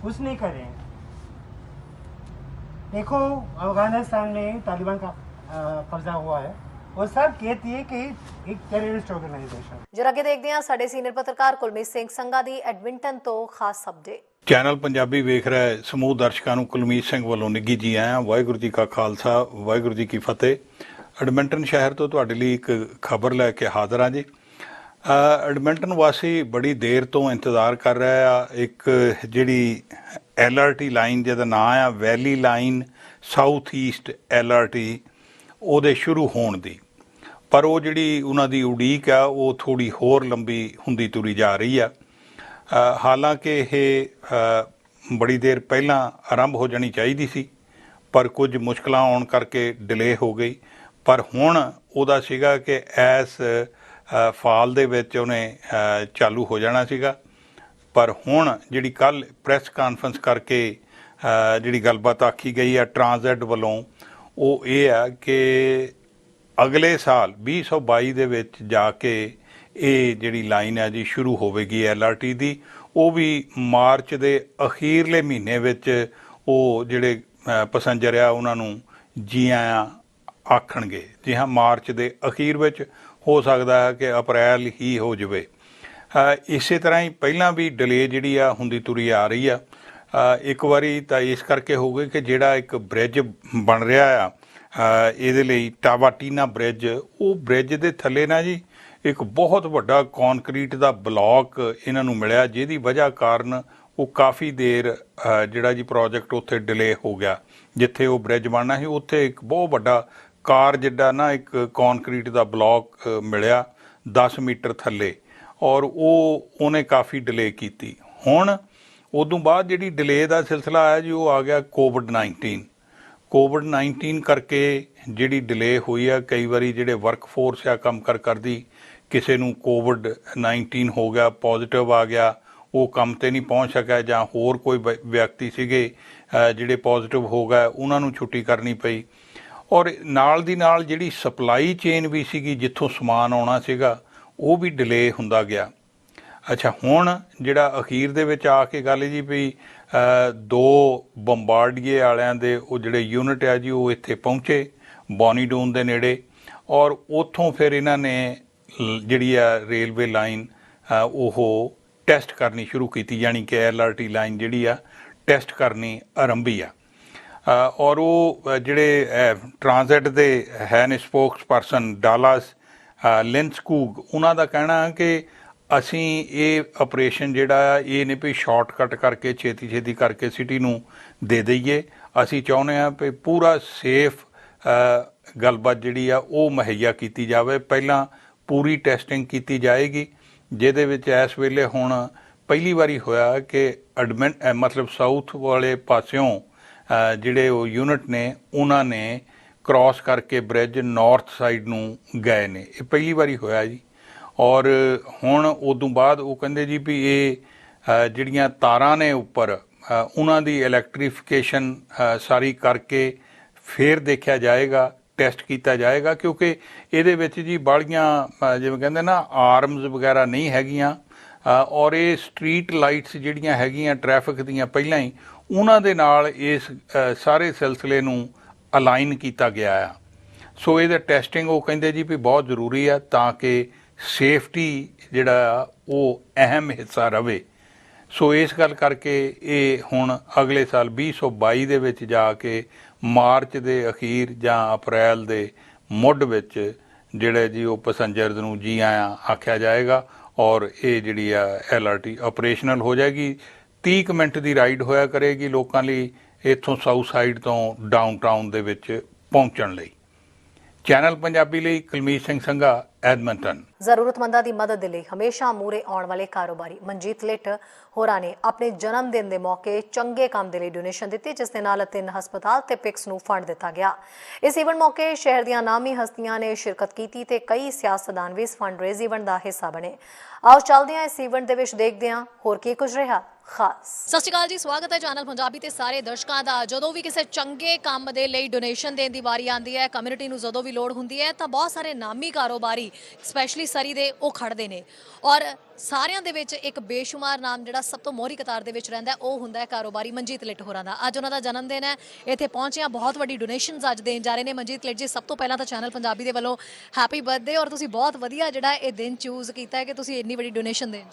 कुछ नहीं कर रहे हैं। देखो, अफगानिस्तान में तालिबान का कब्जा हुआ है और सब कहती है कि एक टेररिस्ट ऑर्गेनाइजेशन।
ਜਰਾ ਅੱਗੇ ਦੇਖਦੇ ਹਾਂ ਸਾਡੇ ਸੀਨੀਅਰ ਪੱਤਰਕਾਰ ਕੁਲਮੀਤ ਸਿੰਘ ਸੰਘਾ ਦੀ ਐਡਮਿੰਟਨ ਤੋਂ ਖਾਸ ਅਪਡੇਟ।
ਚੈਨਲ ਪੰਜਾਬੀ ਵੇਖ ਰਹੇ ਸਮੂਹ ਦਰਸ਼ਕਾਂ ਨੂੰ ਕੁਲਮੀਤ ਸਿੰਘ ਵੱਲੋਂ ਨਿੱਘੀ ਜੀ ਆਇਆਂ। ਵਾਹਿਗੁਰੂ ਜੀ ਕਾ ਖਾਲਸਾ, ਵਾਹਿਗੁਰੂ ਜੀ ਕੀ ਫਤਿਹ। ਐਡਮਿੰਟਨ ਸ਼ਹਿਰ ਤੋਂ ਤੁਹਾਡੇ ਲਈ ਇੱਕ ਖਬਰ ਲੈ ਕੇ ਹਾਜ਼ਰ ਹਾਂ ਜੀ। ਐਡਮਿੰਟਨ ਵਾਸੀ ਬੜੀ ਦੇਰ ਤੋਂ ਇੰਤਜ਼ਾਰ ਕਰ ਰਹੇ ਆ ਇੱਕ ਜਿਹੜੀ LRT ਲਾਈਨ, ਜਿਹਦਾ ਨਾਂ ਆ ਵੈਲੀ ਲਾਈਨ ਸਾਊਥ ਈਸਟ LRT, ਉਹਦੇ ਸ਼ੁਰੂ ਹੋਣ ਦੀ। ਪਰ ਉਹ ਜਿਹੜੀ ਉਹਨਾਂ ਦੀ ਉਡੀਕ ਆ ਉਹ ਥੋੜੀ ਹੋਰ ਲੰਬੀ ਹੁੰਦੀ ਤੁਰੀ ਜਾ ਰਹੀ ਆ। ਹਾਲਾਂਕਿ ਇਹ ਬੜੀ ਦੇਰ ਪਹਿਲਾਂ ਆਰੰਭ ਹੋ ਜਾਣੀ ਚਾਹੀਦੀ ਸੀ, ਪਰ ਕੁਝ ਮੁਸ਼ਕਲਾਂ ਆਉਣ ਕਰਕੇ ਡਿਲੇ ਹੋ ਗਈ। ਪਰ ਹੁਣ ਉਹਦਾ ਸੀਗਾ ਕਿ ਇਸ ਫਾਲ ਦੇ ਵਿੱਚ ਉਹਨੇ ਚਾਲੂ ਹੋ ਜਾਣਾ ਸੀਗਾ। ਪਰ ਹੁਣ ਜਿਹੜੀ ਕੱਲ ਪ੍ਰੈਸ ਕਾਨਫਰੰਸ ਕਰਕੇ ਜਿਹੜੀ ਗੱਲਬਾਤ ਆਖੀ ਗਈ ਆ ਟਰਾਂਜ਼ਿਟ ਵੱਲੋਂ, ਉਹ ਇਹ ਆ ਕਿ ਅਗਲੇ ਸਾਲ 2022 ਦੇ ਵਿੱਚ ਜਾ ਕੇ ਇਹ ਜਿਹੜੀ ਲਾਈਨ ਹੈ ਜੀ ਸ਼ੁਰੂ ਹੋਵੇਗੀ LRT ਦੀ। ਉਹ ਵੀ ਮਾਰਚ ਦੇ ਅਖੀਰਲੇ ਮਹੀਨੇ ਵਿੱਚ ਉਹ ਜਿਹੜੇ ਪੈਸੰਜਰ ਆ ਉਹਨਾਂ ਨੂੰ ਜੀ ਆਇਆਂ ਆਖਣਗੇ। ਜੀ ਹਾਂ, ਮਾਰਚ ਦੇ ਅਖੀਰ ਵਿੱਚ, ਹੋ ਸਕਦਾ ਹੈ ਕਿ ਅਪ੍ਰੈਲ ਹੀ ਹੋ ਜਾਵੇ। ਇਸੇ ਤਰ੍ਹਾਂ ਹੀ ਪਹਿਲਾਂ ਵੀ ਡਿਲੇ ਜਿਹੜੀ ਆ ਹੁੰਦੀ ਤੁਰੀ ਆ ਰਹੀ ਆ। ਇੱਕ ਵਾਰੀ ਤਾਂ ਇਸ ਕਰਕੇ ਹੋ ਗਈ ਕਿ ਜਿਹੜਾ ਇੱਕ ਬ੍ਰਿਜ ਬਣ ਰਿਹਾ ਆ ਇਹਦੇ ਲਈ, ਟਾਵਾਟੀਨਾ ਬ੍ਰਿਜ, ਉਹ ਬ੍ਰਿਜ ਦੇ ਥੱਲੇ ਨਾ ਜੀ ਇੱਕ ਬਹੁਤ ਵੱਡਾ ਕੰਕਰੀਟ ਦਾ ਬਲਾਕ ਇਹਨਾਂ ਨੂੰ ਮਿਲਿਆ, ਜਿਹਦੀ ਵਜ੍ਹਾ ਕਾਰਨ ਉਹ ਕਾਫੀ ਦੇਰ ਜਿਹੜਾ ਜੀ ਪ੍ਰੋਜੈਕਟ ਉੱਥੇ ਡਿਲੇ ਹੋ ਗਿਆ। ਜਿੱਥੇ ਉਹ ਬ੍ਰਿਜ ਬਣਨਾ ਸੀ ਉੱਥੇ ਇੱਕ ਬਹੁਤ ਵੱਡਾ ਕਾਰ ਜਿੱਡਾ ਨਾ ਇੱਕ ਕੰਕਰੀਟ ਦਾ ਬਲਾਕ ਮਿਲਿਆ 10 ਮੀਟਰ ਥੱਲੇ, ਔਰ ਉਹਨੇ ਕਾਫੀ ਡਿਲੇ ਕੀਤੀ। ਹੁਣ ਉਦੋਂ ਬਾਅਦ ਜਿਹੜੀ ਡਿਲੇ ਦਾ ਸਿਲਸਿਲਾ ਆਇਆ ਜੀ, ਉਹ ਆ ਗਿਆ ਕੋਵਿਡ-19 ਕਰਕੇ ਜਿਹੜੀ ਡਿਲੇ ਹੋਈ ਆ। ਕਈ ਵਾਰੀ ਜਿਹੜੇ ਵਰਕਫੋਰਸ ਆ ਕੰਮ ਕਰਦੀ, ਕਿਸੇ ਨੂੰ ਕੋਵਿਡ-19 ਹੋ ਗਿਆ, ਪੋਜ਼ਿਟਿਵ ਆ ਗਿਆ, ਉਹ ਕੰਮ ਤੇ ਨਹੀਂ ਪਹੁੰਚ ਸਕਿਆ, ਜਾਂ ਹੋਰ ਕੋਈ ਵਿਅਕਤੀ ਸੀਗੇ ਜਿਹੜੇ ਪੋਜ਼ਿਟਿਵ ਹੋ ਗਏ, ਉਹਨਾਂ ਨੂੰ ਛੁੱਟੀ ਕਰਨੀ ਪਈ। ਔਰ ਨਾਲ ਦੀ ਨਾਲ ਜਿਹੜੀ ਸਪਲਾਈ ਚੇਨ ਵੀ ਸੀਗੀ, ਜਿੱਥੋਂ ਸਮਾਨ ਆਉਣਾ ਸੀਗਾ, ਉਹ ਵੀ ਡਿਲੇ ਹੁੰਦਾ ਗਿਆ। ਅੱਛਾ, ਹੁਣ ਜਿਹੜਾ ਅਖੀਰ ਦੇ ਵਿੱਚ ਆ ਕੇ ਗੱਲ ਜੀ ਵੀ 2 ਬੰਬਾਰਡੀਏ ਵਾਲਿਆਂ ਦੇ ਉਹ ਜਿਹੜੇ ਯੂਨਿਟ ਆ ਜੀ, ਉਹ ਇੱਥੇ ਪਹੁੰਚੇ ਬੋਨੀਡੂਨ ਦੇ ਨੇੜੇ, ਔਰ ਉੱਥੋਂ ਫਿਰ ਇਹਨਾਂ ਨੇ ਜਿਹੜੀ ਆ ਰੇਲਵੇ ਲਾਈਨ ਉਹ ਟੈਸਟ ਕਰਨੀ ਸ਼ੁਰੂ ਕੀਤੀ, ਯਾਨੀ ਕਿ LRT ਲਾਈਨ ਜਿਹੜੀ ਆ ਟੈਸਟ ਕਰਨੀ ਆਰੰਭੀ ਆ। ਔਰ ਉਹ ਜਿਹੜੇ ਟਰਾਂਜ਼ਿਟ ਦੇ ਹੈ ਨੇ ਸਪੋਕਸ ਪਰਸਨ ਡਾਲਾਸ ਲਿੰਸਕੂਗ, ਉਹਨਾਂ ਦਾ ਕਹਿਣਾ ਕਿ ਅਸੀਂ ਇਹ ਆਪਰੇਸ਼ਨ ਜਿਹੜਾ ਆ ਇਹ ਨਹੀਂ ਵੀ ਸ਼ਾਰਟਕਟ ਕਰਕੇ ਛੇਤੀ ਕਰਕੇ ਸਿਟੀ ਨੂੰ ਦੇ ਦਈਏ। ਅਸੀਂ ਚਾਹੁੰਦੇ ਹਾਂ ਵੀ ਪੂਰਾ ਸੇਫ ਗੱਲਬਾਤ ਜਿਹੜੀ ਆ ਉਹ ਮੁਹੱਈਆ ਕੀਤੀ ਜਾਵੇ। ਪਹਿਲਾਂ ਪੂਰੀ ਟੈਸਟਿੰਗ ਕੀਤੀ ਜਾਏਗੀ, ਜਿਹਦੇ ਵਿੱਚ ਇਸ ਵੇਲੇ ਹੁਣ ਪਹਿਲੀ ਵਾਰੀ ਹੋਇਆ ਕਿ ਮਤਲਬ ਸਾਊਥ ਵਾਲੇ ਪਾਸਿਓਂ ਜਿਹੜੇ ਉਹ ਯੂਨਿਟ ਨੇ ਉਹਨਾਂ ਨੇ ਕ੍ਰਾਸ ਕਰਕੇ ਬ੍ਰਿਜ ਨਾਰਥ ਸਾਈਡ ਨੂੰ ਗਏ ਨੇ। ਇਹ ਪਹਿਲੀ ਵਾਰੀ ਹੋਇਆ ਜੀ। ਔਰ ਹੁਣ ਉਦੋਂ ਬਾਅਦ ਉਹ ਕਹਿੰਦੇ ਜੀ ਵੀ ਇਹ ਜਿਹੜੀਆਂ ਤਾਰਾਂ ਨੇ ਉੱਪਰ ਉਹਨਾਂ ਦੀ ਇਲੈਕਟ੍ਰੀਫਿਕੇਸ਼ਨ ਸਾਰੀ ਕਰਕੇ ਫਿਰ ਦੇਖਿਆ ਜਾਏਗਾ, ਟੈਸਟ ਕੀਤਾ ਜਾਏਗਾ, ਕਿਉਂਕਿ ਇਹਦੇ ਵਿੱਚ ਜੀ ਬਾਹਲੀਆਂ ਜਿਵੇਂ ਕਹਿੰਦੇ ਨਾ ਆਰਮਜ਼ ਵਗੈਰਾ ਨਹੀਂ ਹੈਗੀਆਂ। ਔਰ ਇਹ ਸਟਰੀਟ ਲਾਈਟਸ ਜਿਹੜੀਆਂ ਹੈਗੀਆਂ ਟ੍ਰੈਫਿਕ ਦੀਆਂ ਪਹਿਲਾਂ ਹੀ, ਉਹਨਾਂ ਦੇ ਨਾਲ ਇਸ ਸਾਰੇ ਸਿਲਸਿਲੇ ਨੂੰ ਅਲਾਈਨ ਕੀਤਾ ਗਿਆ ਆ। ਸੋ ਇਹਦਾ ਟੈਸਟਿੰਗ ਉਹ ਕਹਿੰਦੇ ਜੀ ਵੀ ਬਹੁਤ ਜ਼ਰੂਰੀ ਆ, ਤਾਂ ਕਿ ਸੇਫਟੀ ਜਿਹੜਾ ਉਹ ਅਹਿਮ ਹਿੱਸਾ ਰਵੇ। ਸੋ ਇਸ ਗੱਲ ਕਰਕੇ ਇਹ ਹੁਣ ਅਗਲੇ ਸਾਲ 2022 ਦੇ ਵਿੱਚ ਜਾ ਕੇ ਮਾਰਚ ਦੇ ਅਖੀਰ ਜਾਂ ਅਪ੍ਰੈਲ ਦੇ ਮੁੱਢ ਵਿੱਚ ਜਿਹੜੇ ਜੀ ਉਹ ਪੈਸੰਜਰਜ਼ ਨੂੰ ਜੀ ਆਇਆਂ ਆਖਿਆ ਜਾਏਗਾ, ਔਰ ਇਹ ਜਿਹੜੀ ਆ LRT ਆਪਰੇਸ਼ਨਲ ਹੋ ਜਾਏਗੀ। 30 ਮਿੰਟ ਦੀ ਰਾਈਡ ਹੋਇਆ ਕਰੇਗੀ ਲੋਕਾਂ ਲਈ ਇੱਥੋਂ ਸਾਊਥ ਸਾਈਡ ਤੋਂ ਡਾਊਨਟਾਊਨ ਦੇ ਵਿੱਚ ਪਹੁੰਚਣ ਲਈ। ਚੈਨਲ ਪੰਜਾਬੀ ਲਈ ਕੁਲਮੀਤ ਸਿੰਘ ਸੰਘਾ, ਐਡਮੰਟਨ।
ਜ਼ਰੂਰਤਮੰਦਾਂ ਦੀ ਮਦਦ ਦੇ ਲਈ ਹਮੇਸ਼ਾ ਮੂਹਰੇ ਆਉਣ ਵਾਲੇ ਕਾਰੋਬਾਰੀ ਮਨਜੀਤ ਲਿੱਟ ਹੋਰਾਂ ਨੇ ਆਪਣੇ ਜਨਮ ਦਿਨ ਦੇ ਮੌਕੇ ਚੰਗੇ ਕੰਮ ਦੇ ਲਈ ਡੋਨੇਸ਼ਨ ਦਿੱਤੀ, ਜਿਸ ਦੇ ਨਾਲ 3 ਹਸਪਤਾਲ ਤੇ ਪਿਕਸ ਨੂੰ ਫੰਡ ਦਿੱਤਾ ਗਿਆ। ਇਸ ਈਵੈਂਟ ਮੌਕੇ ਸ਼ਹਿਰ ਦੀਆਂ ਨਾਮੀ ਹਸਤੀਆਂ ਨੇ ਸ਼ਿਰਕਤ ਕੀਤੀ ਤੇ ਕਈ ਸਿਆਸਤਦਾਨ ਵੀ ਇਸ ਫੰਡ ਰੇਜ਼ ਈਵੈਂਟ ਦਾ ਹਿੱਸਾ ਬਣੇ। ਆਓ ਚੱਲਦੇ ਹਾਂ ਇਸ ਈਵੈਂਟ ਦੇ ਵਿੱਚ, ਦੇਖਦੇ ਹਾਂ ਹੋਰ ਕੀ ਕੁਝ ਰਿਹਾ ਖਾਸ। ਸਤਿ ਸ਼੍ਰੀ ਅਕਾਲ ਜੀ, ਸਵਾਗਤ ਹੈ ਚੈਨਲ ਪੰਜਾਬੀ ਤੇ ਸਾਰੇ ਦਰਸ਼ਕਾਂ ਦਾ। ਜਦੋਂ ਵੀ ਕਿਸੇ ਚੰਗੇ ਕੰਮ ਦੇ ਲਈ ਡੋਨੇਸ਼ਨ ਦੇਣ ਦੀ ਵਾਰੀ ਆਉਂਦੀ ਹੈ, ਕਮਿਊਨਿਟੀ ਨੂੰ ਜਦੋਂ ਵੀ ਲੋੜ ਹੁੰਦੀ ਹੈ, ਤਾਂ ਬਹੁਤ ਸਾਰੇ ਨਾਮੀ ਕਾਰੋਬਾਰੀ ਸਪੈਸ਼ਲੀ ਸਰੀ ਦੇ ਉਹ ਖੜਦੇ ਨੇ, ਔਰ ਸਾਰਿਆਂ ਦੇ ਵਿੱਚ ਇੱਕ ਬੇਸ਼ੁਮਾਰ ਨਾਮ ਜਿਹੜਾ ਸਭ ਤੋਂ ਮੋਹਰੀ ਕਤਾਰ ਦੇ ਵਿੱਚ ਰਹਿੰਦਾ, ਉਹ ਹੁੰਦਾ ਹੈ ਕਾਰੋਬਾਰੀ ਮਨਜੀਤ ਲਿੱਟ ਹੋਰਾਂ ਦਾ। ਅੱਜ ਉਹਨਾਂ ਦਾ ਜਨਮ ਦਿਨ ਹੈ, ਇੱਥੇ ਪਹੁੰਚੇ ਆ, ਬਹੁਤ ਵੱਡੀ ਡੋਨੇਸ਼ਨਸ ਅੱਜ ਦੇਣ ਜਾ ਰਹੇ ਨੇ ਮਨਜੀਤ ਲਿੱਟ ਜੀ। ਸਭ ਤੋਂ ਪਹਿਲਾਂ ਤਾਂ ਚੈਨਲ ਪੰਜਾਬੀ ਦੇ ਵੱਲੋਂ ਹੈਪੀ ਬਰਥਡੇ, ਔਰ ਤੁਸੀਂ ਬਹੁਤ ਵਧੀਆ ਜਿਹੜਾ ਇਹ ਦਿਨ ਚੂਜ਼ ਕੀਤਾ ਹੈ ਕਿ ਤੁਸੀਂ ਇੰਨੀ ਵੱਡੀ ਡੋਨੇਸ਼ਨ ਦੇਣ।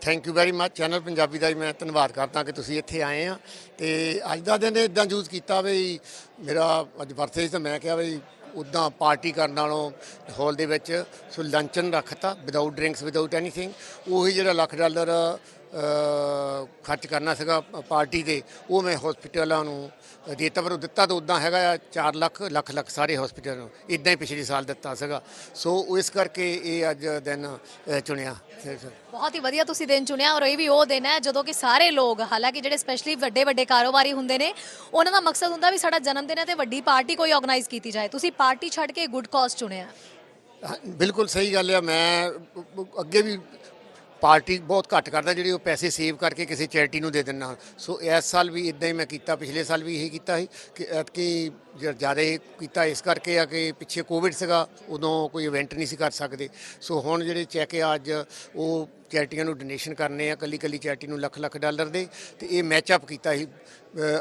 Thank you very much. Channel Punjabi ਦਾ ਮੈਂ ਧੰਨਵਾਦ ਕਰਦਾ ਕਿ ਤੁਸੀਂ ਇੱਥੇ ਆਏ ਆ, ਤੇ ਅੱਜ ਦਾ ਦਿਨ ਇੱਦਾਂ ਯੂਜ਼ ਕੀਤਾ ਵੀ ਮੇਰਾ ਅੱਜ ਬਰਥਡੇ, ਤਾਂ ਮੈਂ ਕਿਹਾ ਵੀ ਉੱਦਾਂ ਪਾਰਟੀ ਕਰਨ ਨਾਲੋਂ ਹਾਲ ਦੇ ਵਿੱਚ ਸੋ ਲੰਚਨ ਰੱਖਤਾ ਵਿਦਆਊਟ ਡਰਿੰਕਸ ਵਿਦਆਊਟ ਐਨੀਥਿੰਗ। ਉਹੀ ਜਿਹੜਾ $1,00,000 ਖਰਚ ਕਰਨਾ ਸੀਗਾ ਪਾਰਟੀ 'ਤੇ, ਉਹ ਮੈਂ ਹਸਪੀਟਲਾਂ ਨੂੰ ਦੇਤਾ, ਪਰ ਉਹ ਦਿੱਤਾ ਤਾਂ ਉੱਦਾਂ ਹੈਗਾ ਆ 4 ਲੱਖ ਸਾਰੇ ਹਸਪੀਟਲ ਨੂੰ, ਇੱਦਾਂ ਹੀ ਪਿਛਲੇ ਸਾਲ ਦਿੱਤਾ ਸੀਗਾ। ਸੋ ਇਸ ਕਰਕੇ ਇਹ ਅੱਜ ਦਿਨ ਚੁਣਿਆ।
ਬਹੁਤ ਹੀ ਵਧੀਆ ਤੁਸੀਂ ਦਿਨ ਚੁਣਿਆ, ਔਰ ਇਹ ਵੀ ਉਹ ਦਿਨ ਹੈ ਜਦੋਂ ਕਿ ਸਾਰੇ ਲੋਕ, ਹਾਲਾਂਕਿ ਜਿਹੜੇ ਸਪੈਸ਼ਲੀ ਵੱਡੇ ਕਾਰੋਬਾਰੀ ਹੁੰਦੇ ਨੇ, ਉਹਨਾਂ ਦਾ ਮਕਸਦ ਹੁੰਦਾ ਵੀ ਸਾਡਾ ਜਨਮ ਦਿਨ ਹੈ ਤੇ ਵੱਡੀ ਪਾਰਟੀ ਕੋਈ ਆਰਗੇਨਾਈਜ਼ ਕੀਤੀ ਜਾਏ। ਤੁਸੀਂ ਪਾਰਟੀ ਛੱਡ ਕੇ ਗੁੱਡ ਕਾਜ਼ ਚੁਣਿਆ।
ਬਿਲਕੁਲ ਸਹੀ ਗੱਲ ਆ। ਮੈਂ ਅੱਗੇ ਵੀ ਪਾਰਟੀ ਬਹੁਤ ਘੱਟ ਕਰਦਾ, ਜਿਹੜੇ ਉਹ ਪੈਸੇ ਸੇਵ ਕਰਕੇ ਕਿਸੇ ਚੈਰਿਟੀ ਨੂੰ ਦੇ ਦਿੰਦਾ। ਸੋ ਇਸ ਸਾਲ ਵੀ ਇਦਾਂ ਹੀ ਮੈਂ ਕੀਤਾ, ਪਿਛਲੇ ਸਾਲ ਵੀ ਇਹੀ ਕੀਤਾ ਸੀ ਕਿ ਐਤਕੀ ਜ਼ਿਆਦਾ ਕੀਤਾ ਇਸ ਕਰਕੇ ਆ ਕਿ ਪਿੱਛੇ ਕੋਵਿਡ ਸੀਗਾ, ਉਦੋਂ ਕੋਈ ਇਵੈਂਟ ਨਹੀਂ ਸੀ ਕਰ ਸਕਦੇ। ਸੋ ਹੁਣ ਜਿਹੜੇ ਚੈੱਕ ਆ ਅੱਜ ਉਹ ਚੈਰਿਟੀਆਂ ਨੂੰ ਡੋਨੇਸ਼ਨ ਕਰਨੇ ਆ, ਕੱਲੀ ਕੱਲੀ ਚੈਰਿਟੀ ਨੂੰ ਲੱਖ ਲੱਖ ਡਾਲਰ ਦੇ। ਤੇ ਇਹ ਮੈਚਅਪ ਕੀਤਾ ਸੀ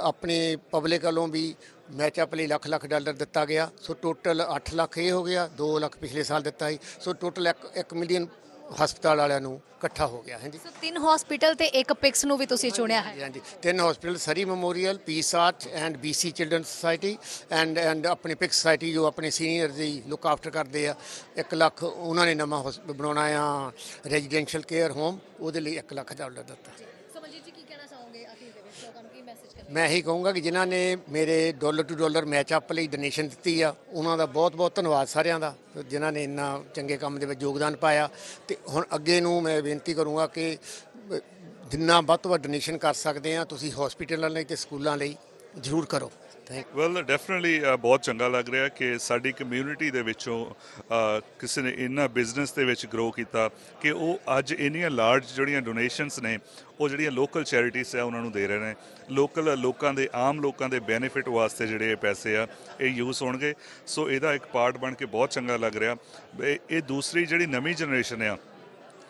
ਆਪਣੇ ਪਬਲਿਕ ਵੱਲੋਂ ਵੀ, ਮੈਚਅਪ ਲਈ ਲੱਖ ਲੱਖ ਡਾਲਰ ਦਿੱਤਾ ਗਿਆ। ਸੋ ਟੋਟਲ 8 ਲੱਖ ਇਹ ਹੋ ਗਿਆ, 2 ਲੱਖ ਪਿਛਲੇ ਸਾਲ ਦਿੱਤਾ ਸੀ। ਸੋ ਟੋਟਲ 1 ਮਿਲੀਅਨ ਹਸਪਤਾਲ ਵਾਲਿਆਂ ਨੂੰ ਇਕੱਠਾ ਹੋ ਗਿਆ। ਹਾਂਜੀ,
ਸੋ 3 ਹਸਪੀਟਲ ਤੇ ਇੱਕ ਪਿਕਸ ਨੂੰ ਵੀ ਤੁਸੀਂ ਚੁਣਿਆ ਹੈ।
ਹਾਂਜੀ, 3 hospital, Surrey memorial, piece art and BC children society and ਆਪਣੀ ਪਿਕ ਸੁਸਾਇਟੀ ਜੋ ਆਪਣੇ ਸੀਨੀਅਰ ਦੀ ਲੁੱਕ ਆਫਟਰ ਕਰਦੇ ਆ। 1 ਲੱਖ ਉਹਨਾਂ ਨੇ ਨਵਾਂ ਬਣਾਉਣਾ ਆ ਰੈਜ਼ੀਡੈਂਸ਼ੀਅਲ ਕੇਅਰ ਹੋਮ, ਉਹਦੇ ਲਈ 1 ਲੱਖ ਡਾਲਰ ਦਿੱਤਾ।
ਸੋ ਮਨਜੀਤ ਜੀ ਕੀ ਕਹਿਣਾ ਚਾਹੋਗੇ ਅਖੀਰ ਦੇ ਵਿੱਚ, ਲੋਕਾਂ ਨੂੰ ਕੀ ਮੈਸੇਜ ਕਰਨਾ?
ਮੈਂ ਇਹੀ ਕਹੂੰਗਾ ਕਿ ਜਿਨ੍ਹਾਂ ਨੇ ਮੇਰੇ ਡਾਲਰ ਟੂ ਡਾਲਰ ਮੈਚਅਪ ਲਈ ਡੋਨੇਸ਼ਨ ਦਿੱਤੀ ਆ, ਉਹਨਾਂ ਦਾ ਬਹੁਤ ਬਹੁਤ ਧੰਨਵਾਦ ਸਾਰਿਆਂ ਦਾ, ਜਿਨ੍ਹਾਂ ਨੇ ਇੰਨਾ ਚੰਗੇ ਕੰਮ ਦੇ ਵਿੱਚ ਯੋਗਦਾਨ ਪਾਇਆ। ਤੇ ਹੁਣ ਅੱਗੇ ਨੂੰ ਮੈਂ ਬੇਨਤੀ ਕਰੂੰਗਾ ਕਿ ਜਿੰਨਾ ਵੱਧ ਤੋਂ ਵੱਧ ਡੋਨੇਸ਼ਨ ਕਰ ਸਕਦੇ ਆ ਤੁਸੀਂ ਹਸਪੀਟਲਾਂ ਲਈ ਤੇ ਸਕੂਲਾਂ ਲਈ ਜ਼ਰੂਰ ਕਰੋ।
ਵੈਲ ਡੈਫੀਨਿਟਲੀ ਬਹੁਤ ਚੰਗਾ ਲੱਗ ਰਿਹਾ ਕਿ ਸਾਡੀ ਕਮਿਊਨਿਟੀ ਦੇ ਵਿੱਚੋਂ ਕਿਸੇ ਨੇ ਇੰਨਾ ਬਿਜ਼ਨਸ ਦੇ ਵਿੱਚ ਗਰੋ ਕੀਤਾ ਕਿ ਉਹ ਅੱਜ ਇੰਨੀਆਂ ਲਾਰਜ ਜਿਹੜੀਆਂ ਡੋਨੇਸ਼ਨਸ ਨੇ ਉਹ ਜਿਹੜੀਆਂ ਲੋਕਲ ਚੈਰਿਟੀਜ਼ ਆ ਉਹਨਾਂ ਨੂੰ ਦੇ ਰਹੇ ਨੇ। ਲੋਕਲ ਲੋਕਾਂ ਦੇ, ਆਮ ਲੋਕਾਂ ਦੇ ਬੈਨੀਫਿਟ ਵਾਸਤੇ ਜਿਹੜੇ ਇਹ ਪੈਸੇ ਆ ਇਹ ਯੂਜ਼ ਹੋਣਗੇ। ਸੋ ਇਹਦਾ ਇੱਕ ਪਾਰਟ ਬਣ ਕੇ ਬਹੁਤ ਚੰਗਾ ਲੱਗ ਰਿਹਾ। ਇਹ ਦੂਸਰੀ ਜਿਹੜੀ ਨਵੀਂ ਜਨਰੇਸ਼ਨ ਆ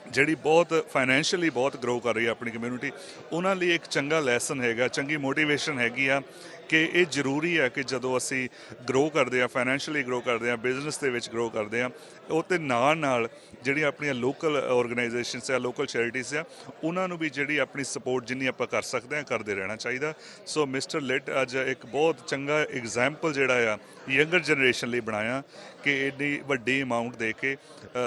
ਜਿਹੜੀ ਬਹੁਤ ਫਾਈਨੈਂਸ਼ੀਅਲੀ ਬਹੁਤ ਗਰੋ ਕਰ ਰਹੀ ਹੈ ਆਪਣੀ ਕਮਿਊਨਿਟੀ, ਉਹਨਾਂ ਲਈ ਇੱਕ ਚੰਗਾ ਲੈਸਨ ਹੈਗਾ, ਚੰਗੀ ਮੋਟੀਵੇਸ਼ਨ ਹੈਗੀ ਆ ਕਿ ਇਹ ਜ਼ਰੂਰੀ ਹੈ ਕਿ ਜਦੋਂ ਅਸੀਂ ਗਰੋ ਕਰਦੇ ਹਾਂ, ਫਾਈਨੈਂਸ਼ੀਅਲੀ ਗਰੋ ਕਰਦੇ ਹਾਂ, ਬਿਜ਼ਨਸ ਦੇ ਵਿੱਚ ਗਰੋ ਕਰਦੇ ਹਾਂ, ਉਹ ਤੇ ਨਾਲ ਨਾਲ ਜਿਹੜੀਆਂ ਆਪਣੀਆਂ ਲੋਕਲ ਆਰਗੇਨਾਈਜੇਸ਼ਨਸ ਆ, ਲੋਕਲ ਚੈਰਿਟੀਜ਼ ਆ, ਉਹਨਾਂ ਨੂੰ ਵੀ ਜਿਹੜੀ ਆਪਣੀ ਸਪੋਰਟ ਜਿੰਨੀ ਆਪਾਂ ਕਰ ਸਕਦੇ ਹਾਂ ਕਰਦੇ ਰਹਿਣਾ ਚਾਹੀਦਾ। ਸੋ ਮਿਸਟਰ ਲਿਟ ਅੱਜ ਇੱਕ ਬਹੁਤ ਚੰਗਾ ਐਗਜ਼ਾਮਪਲ ਜਿਹੜਾ ਆ ਯੰਗਰ ਜਨਰੇਸ਼ਨ ਲਈ ਬਣਾਇਆ ਕਿ ਇੰਨੀ ਵੱਡੀ ਅਮਾਊਂਟ ਦੇ ਕੇ।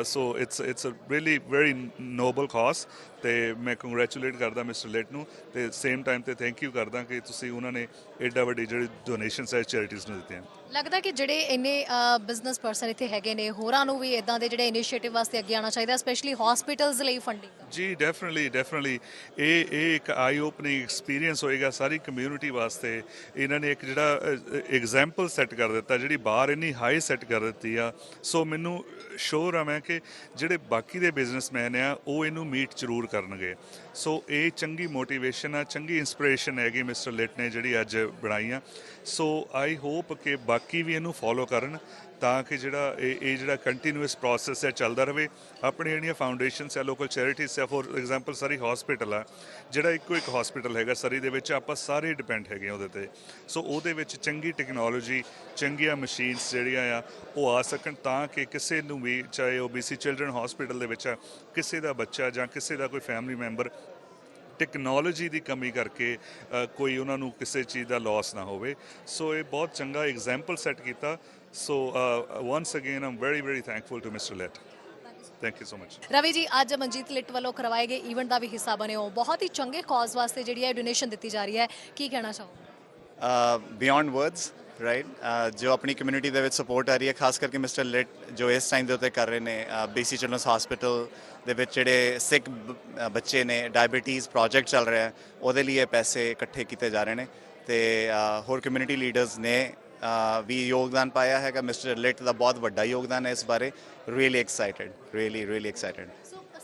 So it's really very noble cause ਤੇ ਮੈਂ ਕੰਗ੍ਰੈਚੁਲੇਟ ਕਰਦਾ ਮਿਸਟਰ ਲਿਟ ਨੂੰ, ਤੇ ਸੇਮ ਟਾਈਮ ਤੇ ਥੈਂਕ ਯੂ ਕਰਦਾ ਕਿ ਤੁਸੀਂ ਉਹਨਾਂ ਨੇ ਐਡਾ ਵੱਡੀ ਜਿਹੜੀ ਡੋਨੇਸ਼ਨਸ ਹੈ ਚੈਰਿਟੀਜ਼ ਨੂੰ ਦਿੱਤੀਆਂ।
ਲੱਗਦਾ ਕਿ ਜਿਹੜੇ ਇੰਨੇ ਬਿਜ਼ਨਸ ਪਰਸਨ ਇੱਥੇ ਹੈਗੇ ਨੇ, ਹੋਰਾਂ ਨੂੰ ਵੀ ਇਦਾਂ ਦੇ ਜਿਹੜੇ ਇਨੀਸ਼ੀਏਟਿਵ ਵਾਸਤੇ ਅੱਗੇ ਆਉਣਾ ਚਾਹੀਦਾ, ਸਪੈਸ਼ਲੀ ਹਸਪੀਟਲਸ ਲਈ ਫੰਡਿੰਗ।
ਜੀ ਡੈਫੀਨਿਟਲੀ ਇਹ ਇੱਕ ਆਈ ਓਪਨਿੰਗ ਐਕਸਪੀਰੀਅੰਸ ਹੋਏਗਾ ਸਾਰੀ ਕਮਿਊਨਿਟੀ ਵਾਸਤੇ। ਇਹਨਾਂ ਨੇ ਇੱਕ ਜਿਹੜਾ ਐਗਜ਼ਾਮਪਲ ਸੈੱਟ ਕਰ ਦਿੱਤਾ, ਜਿਹੜੀ ਬਾਰ ਇੰਨੀ ਹਾਈ ਸੈੱਟ ਕਰ ਦਿੱਤੀ ਆ। ਸੋ ਮੈਨੂੰ ਸ਼ੋਰ ਆ ਮੈਂ ਕਿ ਜਿਹੜੇ ਬਾਕੀ ਦੇ ਬਿਜ਼ਨਸਮੈਨ ਆ ਉਹ ਇਹਨੂੰ ਮੀਟ ਜ਼ਰੂਰ ਕਰਨਗੇ। ਸੋ ਇਹ ਚੰਗੀ ਮੋਟੀਵੇਸ਼ਨ ਆ, ਚੰਗੀ ਇੰਸਪੀਰੇਸ਼ਨ ਹੈਗੀ ਮਿਸਟਰ ਲਿਟ ਨੇ ਜਿਹੜੀ ਅੱਜ ਬਣਾਈ ਆ। ਸੋ ਆਈ ਹੋਪ ਕਿ ਬਾਕੀ ਵੀ ਇਹਨੂੰ ਫੋਲੋ ਕਰਨ ਤਾਂ ਕਿ ਜਿਹੜਾ ਇਹ ਜਿਹੜਾ ਕੰਟੀਨਿਊਸ ਪ੍ਰੋਸੈਸ ਹੈ ਚੱਲਦਾ ਰਹੇ। ਆਪਣੀਆਂ ਜਿਹੜੀਆਂ ਫਾਊਂਡੇਸ਼ਨਸ ਆ, ਲੋਕਲ ਚੈਰਿਟੀਜ਼ ਆ, ਫੋਰ ਐਗਜ਼ਾਮਪਲ ਸਰੀ ਹਸਪੀਟਲ ਆ, ਜਿਹੜਾ ਇੱਕੋ ਇੱਕ ਹਸਪੀਟਲ ਹੈਗਾ ਸਰੀ ਦੇ ਵਿੱਚ, ਆਪਾਂ ਸਾਰੇ ਡਿਪੈਂਡ ਹੈਗੇ ਉਹਦੇ 'ਤੇ। ਸੋ ਉਹਦੇ ਵਿੱਚ ਚੰਗੀ ਟੈਕਨੋਲੋਜੀ, ਚੰਗੀਆਂ ਮਸ਼ੀਨਸ ਜਿਹੜੀਆਂ ਆ ਉਹ ਆ ਸਕਣ ਤਾਂ ਕਿ ਕਿਸੇ ਨੂੰ ਵੀ, ਚਾਹੇ ਉਹ BC ਚਿਲਡਰਨ ਹਸਪੀਟਲ ਦੇ ਵਿੱਚ ਆ, ਕਿਸੇ ਦਾ ਬੱਚਾ ਜਾਂ ਕਿਸੇ ਦਾ ਕੋਈ ਫੈਮਿਲੀ ਮੈਂਬਰ ਟੈਕਨੋਲੋਜੀ ਦੀ ਕਮੀ ਕਰਕੇ ਕੋਈ ਉਹਨਾਂ ਨੂੰ ਕਿਸੇ ਚੀਜ਼ ਦਾ ਲਾਸ ਨਾ ਹੋਵੇ। ਸੋ ਇਹ ਬਹੁਤ ਚੰਗਾ ਐਗਜ਼ਾਮਪਲ ਸੈੱਟ ਕੀਤਾ। So once again I'm very thankful to mister Lit. Thank you so much.
Ravi ji, ਅੱਜ ਮਨਜੀਤ ਲਿਟ ਵੱਲੋਂ ਕਰਵਾਏ ਗਏ ਈਵੈਂਟ ਦਾ ਵੀ ਹਿੱਸਾ ਬਣੇ ਹੋ, ਬਹੁਤ ਹੀ ਚੰਗੇ ਕਾਜ਼ ਵਾਸਤੇ ਜਿਹੜੀ ਹੈ ਡੋਨੇਸ਼ਨ ਦਿੱਤੀ ਜਾ ਰਹੀ ਹੈ, ਕੀ ਕਹਿਣਾ ਚਾਹੋਗੇ?
ਬਿਯੋਂਡ ਵਰਡਸ ਰਾਈਟ, ਜੋ ਆਪਣੀ ਕਮਿਊਨਿਟੀ ਦੇ ਵਿੱਚ ਸਪੋਰਟ ਆ ਰਹੀ ਹੈ, ਖਾਸ ਕਰਕੇ ਮਿਸਟਰ ਲਿਟ ਜੋ ਇਸ ਟਾਈਮ ਦੇ ਉੱਤੇ ਕਰ ਰਹੇ ਨੇ BC ਚਿਲਡਰਨਸ ਹਸਪੀਟਲ ਦੇ ਵਿੱਚ ਜਿਹੜੇ ਸਿੱਖ ਬੱਚੇ ਨੇ, ਡਾਇਬੀਟੀਜ਼ ਪ੍ਰੋਜੈਕਟ ਚੱਲ ਰਿਹਾ ਹੈ, ਉਹਦੇ ਲਈ ਇਹ ਪੈਸੇ ਇਕੱਠੇ ਕੀਤੇ ਜਾ ਰਹੇ ਨੇ। ਤੇ ਹੋਰ ਕਮਿਊਨਿਟੀ ਲੀਡਰਸ ਨੇ ਵੀ ਯੋਗਦਾਨ ਪਾਇਆ ਹੈਗਾ। ਮਿਸਟਰ ਲਿਟ ਦਾ ਬਹੁਤ ਵੱਡਾ ਯੋਗਦਾਨ ਹੈ ਇਸ ਬਾਰੇ। Really excited, really excited.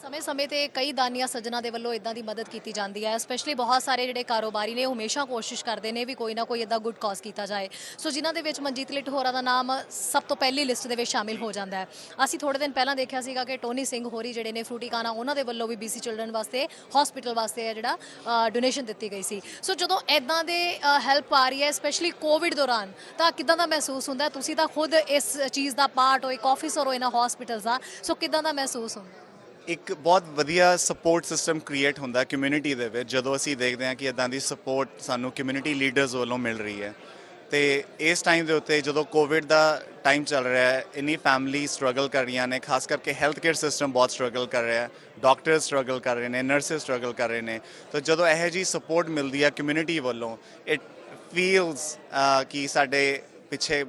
ਸਮੇਂ-ਸਮੇਂ ਤੇ ਕਈ ਦਾਨੀਆਂ ਸੱਜਣਾ ਦੇ ਵੱਲੋਂ ਇਦਾਂ ਦੀ ਮਦਦ ਕੀਤੀ ਜਾਂਦੀ ਹੈ, ਸਪੈਸ਼ਲੀ ਬਹੁਤ ਸਾਰੇ ਜਿਹੜੇ ਕਾਰੋਬਾਰੀ ਨੇ ਉਹ ਹਮੇਸ਼ਾ ਕੋਸ਼ਿਸ਼ ਕਰਦੇ ਨੇ ਵੀ ਕੋਈ ਨਾ ਕੋਈ ਇਦਾਂ ਗੁੱਡ ਕਾਜ਼ ਕੀਤਾ ਜਾਏ। ਸੋ ਜਿਨ੍ਹਾਂ ਦੇ ਵਿੱਚ ਮਨਜੀਤ ਲਿਟ ਹੋਰਾਂ ਦਾ ਨਾਮ ਸਭ ਤੋਂ ਪਹਿਲੀ ਲਿਸਟ ਦੇ ਵਿੱਚ ਸ਼ਾਮਿਲ ਹੋ ਜਾਂਦਾ ਹੈ। ਅਸੀਂ ਥੋੜੇ ਦਿਨ ਪਹਿਲਾਂ ਦੇਖਿਆ ਸੀਗਾ ਕਿ ਟੋਨੀ ਸਿੰਘ ਹੋਰੀ ਜਿਹੜੇ ਨੇ ਫਰੂਟੀਕਾਨਾ, ਉਹਨਾਂ ਦੇ ਵੱਲੋਂ ਵੀ BC ਚਿਲਡਰਨ ਵਾਸਤੇ ਹਸਪੀਟਲ ਵਾਸਤੇ ਹੈ ਜਿਹੜਾ ਡੋਨੇਸ਼ਨ ਦਿੱਤੀ ਗਈ ਸੀ। ਸੋ ਜਦੋਂ ਇਦਾਂ ਦੇ ਹੈਲਪ ਆ ਰਹੀ ਹੈ, ਸਪੈਸ਼ਲੀ ਕੋਵਿਡ ਦੌਰਾਨ, ਤਾਂ ਕਿੱਦਾਂ ਦਾ ਮਹਿਸੂਸ ਹੁੰਦਾ? ਤੁਸੀਂ ਤਾਂ ਖੁਦ ਇਸ ਚੀਜ਼ ਦਾ ਪਾਰਟ ਹੋ, ਇੱਕ ਆਫਿਸਰ ਹੋ ਇਹਨਾਂ ਹਸਪੀਟਲਸ ਦਾ, ਸੋ ਕਿੱਦਾਂ ਦਾ ਮਹਿਸੂਸ ਹੁੰਦਾ?
ਇੱਕ ਬਹੁਤ ਵਧੀਆ ਸਪੋਰਟ ਸਿਸਟਮ ਕ੍ਰੀਏਟ ਹੁੰਦਾ ਕਮਿਊਨਿਟੀ ਦੇ ਵਿੱਚ ਜਦੋਂ ਅਸੀਂ ਦੇਖਦੇ ਹਾਂ ਕਿ ਇੱਦਾਂ ਦੀ ਸਪੋਰਟ ਸਾਨੂੰ ਕਮਿਊਨਿਟੀ ਲੀਡਰਸ ਵੱਲੋਂ ਮਿਲ ਰਹੀ ਹੈ। ਤੇ ਇਸ ਟਾਈਮ ਦੇ ਉੱਤੇ ਜਦੋਂ ਕੋਵਿਡ ਦਾ ਟਾਈਮ ਚੱਲ ਰਿਹਾ ਹੈ, ਇੰਨੀ ਫੈਮਿਲੀ ਸਟਰਗਲ ਕਰ ਰਹੀਆਂ ਨੇ, ਖਾਸ ਕਰਕੇ ਹੈਲਥ ਕੇਅਰ ਸਿਸਟਮ ਬਹੁਤ ਸਟਰਗਲ ਕਰ ਰਿਹਾ ਹੈ, ਡਾਕਟਰ ਸਟਰਗਲ ਕਰ ਰਹੇ ਨੇ, ਨਰਸਿਸ ਸਟਰਗਲ ਕਰ ਰਹੇ ਨੇ। ਤਾਂ ਜਦੋਂ ਇਹੋ ਜਿਹੀ ਸਪੋਰਟ ਮਿਲਦੀ ਹੈ ਕਮਿਊਨਿਟੀ ਵੱਲੋਂ, ਇਟ ਫੀਲਸ ਕਿ ਸਾਡੇ ਪਿੱਛੇ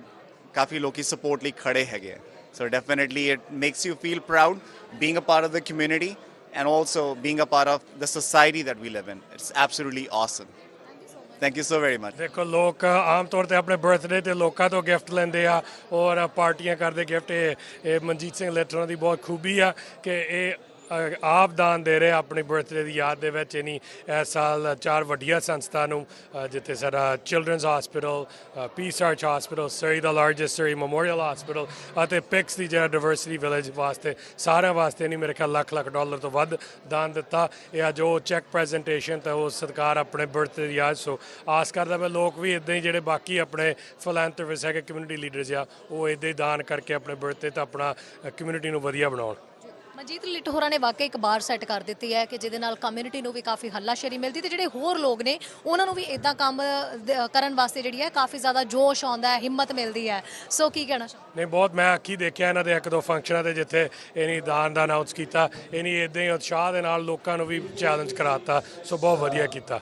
ਕਾਫੀ ਲੋਕੀ ਸਪੋਰਟ ਲਈ ਖੜੇ ਹੈਗੇ। So definitely it makes you feel proud being a part of the community and also being a part of the society that we live in. It's absolutely awesome. Thank you so very much.
ਦੇਖੋ, ਲੋਕ ਆਮ ਤੌਰ ਤੇ ਆਪਣੇ birthday ਤੇ ਲੋਕਾਂ ਤੋਂ gift ਲੈਂਦੇ ਆ ਔਰ ਪਾਰਟੀਆਂ ਕਰਦੇ ਗਿਫਟ। ਇਹ ਮਨਜੀਤ ਸਿੰਘ ਲਿਟ ਦੀ ਬਹੁਤ ਖੂਬੀ ਆ ਕਿ ਇਹ ਆਪ ਦਾਨ ਦੇ ਰਹੇ ਆਪਣੀ ਬਰਥਡੇ ਦੀ ਯਾਦ ਦੇ ਵਿੱਚ। ਇਨੀ ਇਸ ਸਾਲ 4 ਵੱਡੀਆਂ ਸੰਸਥਾ ਨੂੰ ਜਿੱਥੇ ਸਾਡਾ children's hospital, Peace Arch hospital, Surrey ਦਾ ਲਾਰਜੈਸਟ ਸਰੀ ਮੈਮੋਰੀਅਲ ਹਸਪੀਟਲ ਅਤੇ ਪਿਕਸ ਦੀ ਜਿਹੜਾ ਡਾਇਵਰਸਿਟੀ ਵਿਲੇਜ ਵਾਸਤੇ ਸਾਰਿਆਂ ਵਾਸਤੇ ਨਹੀਂ ਮੇਰੇ ਖਿਆਲ ਲੱਖ ਡਾਲਰ ਤੋਂ ਵੱਧ ਦਾਨ ਦਿੱਤਾ। ਇਹ ਅੱਜ ਉਹ ਚੈੱਕ ਪ੍ਰੈਜੈਂਟੇਸ਼ਨ ਤੇ ਉਹ ਸਤਿਕਾਰ ਆਪਣੇ ਬਰਥਡੇ ਦੀ ਯਾਦ। ਸੋ ਆਸ ਕਰਦਾ ਮੈਂ ਲੋਕ ਵੀ ਇਦਾਂ ਹੀ ਜਿਹੜੇ ਬਾਕੀ ਆਪਣੇ ਫਿਲੈਂਥਰੋਪਿਸਟ ਹੈਗੇ ਕਮਿਊਨਿਟੀ ਲੀਡਰਸ ਆ ਉਹ ਇਦਾਂ ਹੀ ਦਾਨ ਕਰਕੇ ਆਪਣੇ ਬਰਥਡੇ ਤੇ ਆਪਣਾ ਕਮਿਊਨਿਟੀ ਨੂੰ ਵਧੀਆ ਬਣਾਉਣ।
ਮਨਜੀਤ ਲਿਟ ਹੋਰਾਂ ਨੇ ਵਾਕਈ ਇੱਕ ਬਾਰ ਸੈੱਟ ਕਰ ਦਿੱਤੀ ਹੈ ਕਿ ਜਿਹਦੇ ਨਾਲ ਕਮਿਊਨਿਟੀ ਨੂੰ ਵੀ ਕਾਫੀ ਹੱਲਾਸ਼ੇਰੀ ਮਿਲਦੀ ਤੇ ਜਿਹੜੇ ਹੋਰ ਲੋਕ ਨੇ ਉਹਨਾਂ ਨੂੰ ਵੀ ਇਦਾਂ ਕੰਮ ਕਰਨ ਵਾਸਤੇ ਜਿਹੜੀ ਹੈ ਕਾਫੀ ਜ਼ਿਆਦਾ ਜੋਸ਼ ਆਉਂਦਾ ਹੈ, ਹਿੰਮਤ ਮਿਲਦੀ ਹੈ। ਸੋ ਕੀ ਕਹਿਣਾ ਚਾਹੁੰਦੇ?
ਨਹੀਂ, ਬਹੁਤ ਮੈਂ ਅੱਖੀ ਦੇਖਿਆ ਇਹਨਾਂ ਦੇ 1-2 ਫੰਕਸ਼ਨਾਂ ਤੇ ਜਿੱਥੇ ਇਹਨੀ ਦਾਨ ਦਾ ਅਨਾਉਂਸ ਕੀਤਾ, ਇਹਨੀ ਇਦਾਂ ਹੀ ਉਤਸ਼ਾਹ ਦੇ ਨਾਲ ਲੋਕਾਂ ਨੂੰ ਵੀ ਚੈਲੰਜ ਕਰਾਤਾ। ਸੋ ਬਹੁਤ ਵਧੀਆ ਕੀਤਾ।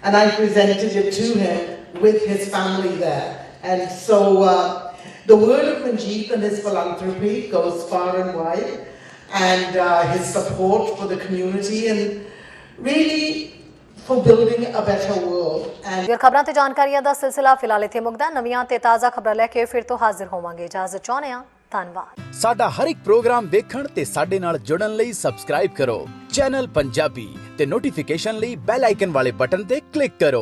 And I presented it to him with his family there. And so the word of Manjeet and his philanthropy goes far and wide, and his support for the community and really for building a better world.
ਫਿਰ ਖਬਰਾਂ ਤੇ ਜਾਣਕਾਰੀਆਂ ਦਾ ਸਿਲਸਿਲਾ ਫਿਲਹਾਲ ਇੱਥੇ ਮੁੱਕਦਾ। ਨਵੀਆਂ ਤੇ ਤਾਜ਼ਾ ਖਬਰਾਂ ਲੈ ਕੇ ਫਿਰ ਤੋਂ ਹਾਜ਼ਰ ਹੋਵਾਂਗੇ। ਇਜਾਜ਼ਤ ਚਾਹੁੰਦੇ ਹਾਂ। ਧੰਨਵਾਦ।
ਸਾਡਾ ਹਰ ਇੱਕ ਪ੍ਰੋਗਰਾਮ ਦੇਖਣ ਤੇ ਸਾਡੇ ਨਾਲ ਜੁੜਨ ਲਈ ਸਬਸਕ੍ਰਾਈਬ ਕਰੋ ਚੈਨਲ ਪੰਜਾਬੀ ਤੇ ਨੋਟੀਫਿਕੇਸ਼ਨ ਲਈ ਬੈਲ ਆਈਕਨ ਵਾਲੇ ਬਟਨ ਤੇ ਕਲਿੱਕ ਕਰੋ।